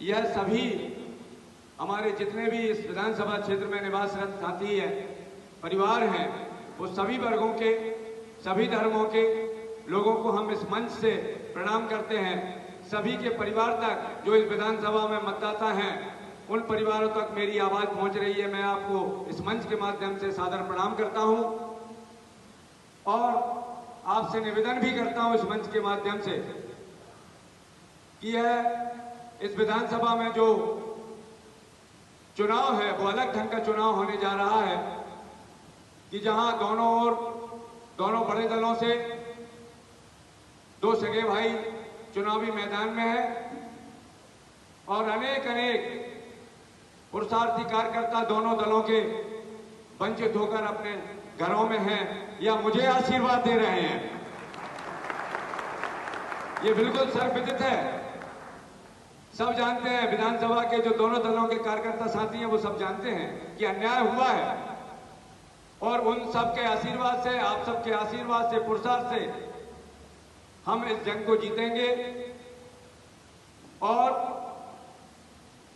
यह सभी हमारे जितने भी इस विधानसभा क्षेत्र में निवासरत साथी हैं, परिवार हैं, वो सभी वर्गों के, सभी धर्मों के लोगों को हम इस मंच से प्रणाम करते हैं। सभी के परिवार तक जो इस विधानसभा में मतदाता हैं, उन परिवारों तक मेरी आवाज पहुंच रही है। मैं आपको इस मंच के माध्यम से सादर प्रणाम करता हूं और आपसे निवेदन भी करता हूं इस मंच के माध्यम से कि यह इस विधानसभा में जो चुनाव है वो अलग ढंग का चुनाव होने जा रहा है कि जहां दोनों ओर, दोनों बड़े दलों से दो सगे भाई चुनावी मैदान में है और अनेक पुरुषार्थी कार्यकर्ता दोनों दलों के वंचित होकर अपने घरों में हैं या मुझे आशीर्वाद दे रहे हैं। ये बिल्कुल सर्वविदित है, सब जानते हैं। विधानसभा के जो दोनों दलों के कार्यकर्ता साथी हैं वो सब जानते हैं कि अन्याय हुआ है और उन सबके आशीर्वाद से, आप सबके आशीर्वाद से, पुरुषार्थ से हम इस जंग को जीतेंगे। और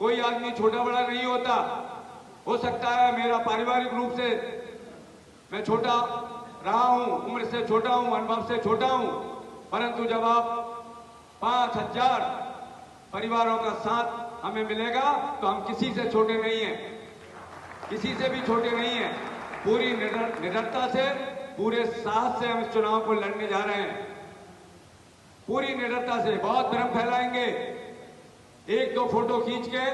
कोई आदमी छोटा बड़ा नहीं होता। हो सकता है मेरा पारिवारिक रूप से मैं छोटा रहा हूं, उम्र से छोटा हूं, अनुभव से छोटा हूं, परंतु जब आप 5000 परिवारों का साथ हमें मिलेगा तो हम किसी से छोटे नहीं हैं, किसी से भी छोटे नहीं हैं। पूरी निडरता से, पूरे साहस से हम इस चुनाव को लड़ने जा रहे हैं। पूरी निडरता से बहुत भ्रम फैलाएंगे, एक दो फोटो खींच के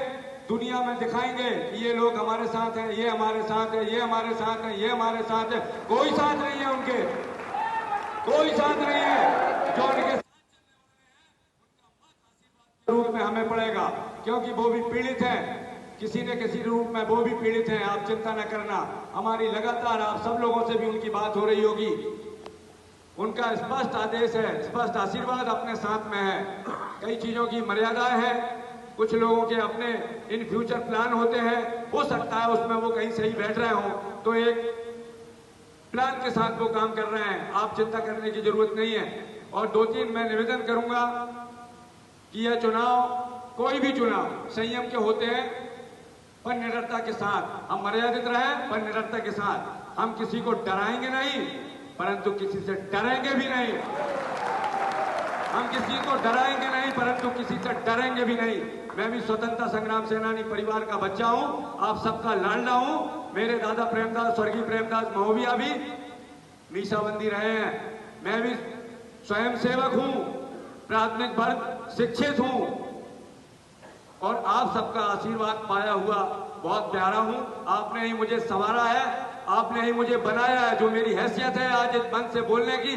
दुनिया में दिखाएंगे कि ये लोग हमारे साथ हैं, ये हमारे साथ है, ये हमारे साथ है, ये हमारे साथ है। कोई साथ नहीं है उनके, कोई साथ नहीं है। जो उनके रूप में हमें पड़ेगा, क्योंकि वो भी पीड़ित हैं, किसी न किसी रूप में वो भी पीड़ित हैं। आप चिंता न करना, हमारी लगातार आप सब लोगों से भी उनकी बात हो रही होगी। उनका स्पष्ट आदेश है, स्पष्ट आशीर्वाद अपने साथ में है। कई चीजों की मर्यादाएं हैं, कुछ लोगों के अपने इन फ्यूचर प्लान होते हैं, हो सकता है उसमें वो कहीं सही बैठ रहे हो तो एक प्लान के साथ वो काम कर रहे हैं। आप चिंता करने की जरूरत नहीं है। और दो तीन मैं निवेदन करूंगा कि यह चुनाव, कोई भी चुनाव संयम के होते हैं, पर निडरता के साथ हम मर्यादित रहें, पर निडरता के साथ। हम किसी को डराएंगे नहीं, परंतु किसी से डरेंगे भी नहीं। हम किसी को डराएंगे नहीं, परंतु किसी से डरेंगे भी नहीं। मैं भी स्वतंत्रता संग्राम सेनानी परिवार का बच्चा हूं, आप सबका लाडला हूं। मेरे दादा प्रेमदास, स्वर्गीय प्रेमदास महोबिया भी मीसाबंदी रहे हैं। मैं भी स्वयं सेवक हूं, प्राथमिक वर्ग शिक्षित हूं और आप सबका आशीर्वाद पाया हुआ बहुत प्यारा हूं। आपने ही मुझे संवारा है, आपने ही मुझे बनाया है। जो मेरी हैसियत है आज इस मंच से बोलने की,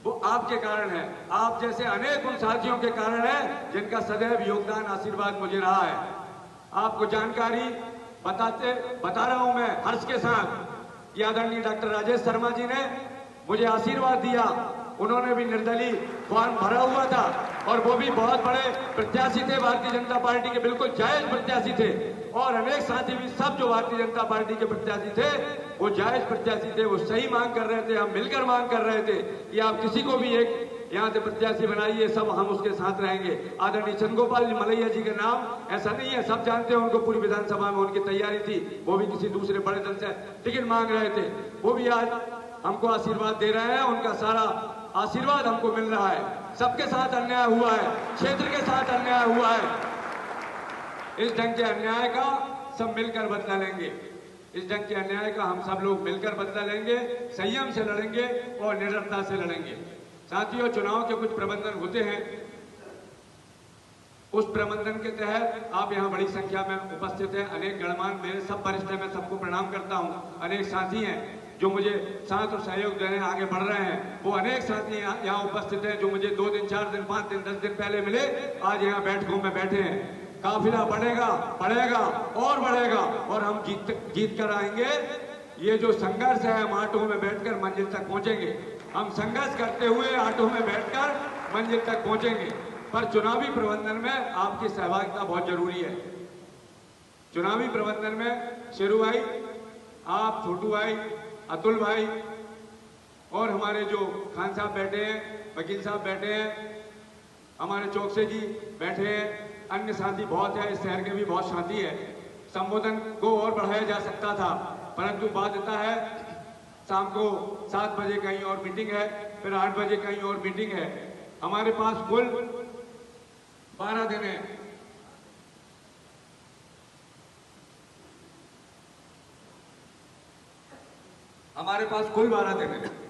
वो आपके कारण है। आप जैसे अनेक उन साथियों के कारण है जिनका सदैव योगदान, आशीर्वाद मुझे रहा है। आपको जानकारी बता रहा हूं मैं हर्ष के साथ कि आदरणीय डॉक्टर राजेश शर्मा जी ने मुझे आशीर्वाद दिया। उन्होंने भी निर्दलीय फॉर्म भरा हुआ था और वो भी बहुत बड़े प्रत्याशी थे भारतीय जनता पार्टी के, बिल्कुल जायज प्रत्याशी थे। और अनेक साथी भी, सब जो भारतीय जनता पार्टी के प्रत्याशी थे वो जायज प्रत्याशी थे, वो सही मांग कर रहे थे। हम मिलकर मांग कर रहे थे कि आप किसी को भी एक यहाँ से प्रत्याशी बनाइए, सब हम उसके साथ रहेंगे। आदरणीय चंद्रगोपाल मलैया जी का नाम ऐसा नहीं है, सब जानते हैं उनको, पूरी विधानसभा में उनकी तैयारी थी। वो भी किसी दूसरे बड़े दल से टिकट मांग रहे थे, वो भी आज हमको आशीर्वाद दे रहे हैं। उनका सारा आशीर्वाद हमको मिल रहा है। सबके साथ अन्याय हुआ है, क्षेत्र के साथ अन्याय हुआ है। इस ढंग के अन्याय का सब मिलकर बदला लेंगे। इस ढंग के अन्याय का हम सब लोग मिलकर बदला लेंगे, संयम से लड़ेंगे और निडरता से लड़ेंगे। साथियों, चुनाव के कुछ प्रबंधन होते हैं, उस प्रबंधन के तहत आप यहाँ बड़ी संख्या में उपस्थित हैं। अनेक गणमान्य, मेरे सब वरिष्ठ हैं, मैं सबको प्रणाम करता हूँ। अनेक साथी हैं जो मुझे साथ और सहयोग देने आगे बढ़ रहे हैं। वो अनेक साथी यहाँ उपस्थित हैं जो मुझे 2 दिन, 4 दिन, 5 दिन, 10 दिन पहले मिले, आज यहाँ बैठकों में बैठे हैं। काफिला बढ़ेगा, बढ़ेगा और बढ़ेगा और हम जीत कर आएंगे। ये जो संघर्ष है, हम ऑटो में बैठकर मंजिल तक पहुंचेंगे। हम संघर्ष करते हुए ऑटो में बैठकर मंजिल तक पहुंचेंगे। पर चुनावी प्रबंधन में आपकी सहभागिता बहुत जरूरी है। चुनावी प्रबंधन में शेरू भाई, आप, छोटू भाई, अतुल भाई और हमारे जो खान साहब बैठे हैं, वकील साहब बैठे हैं, हमारे चौकसे जी बैठे हैं, अन्य साथी बहुत है, इस शहर के भी बहुत साथी है। संबोधन को और बढ़ाया जा सकता था, परंतु बाध्यता है, शाम को 7 बजे कहीं और मीटिंग है, फिर 8 बजे कहीं और मीटिंग है। हमारे पास कुल 12 दिन है। हमारे पास कुल 12 दिन है।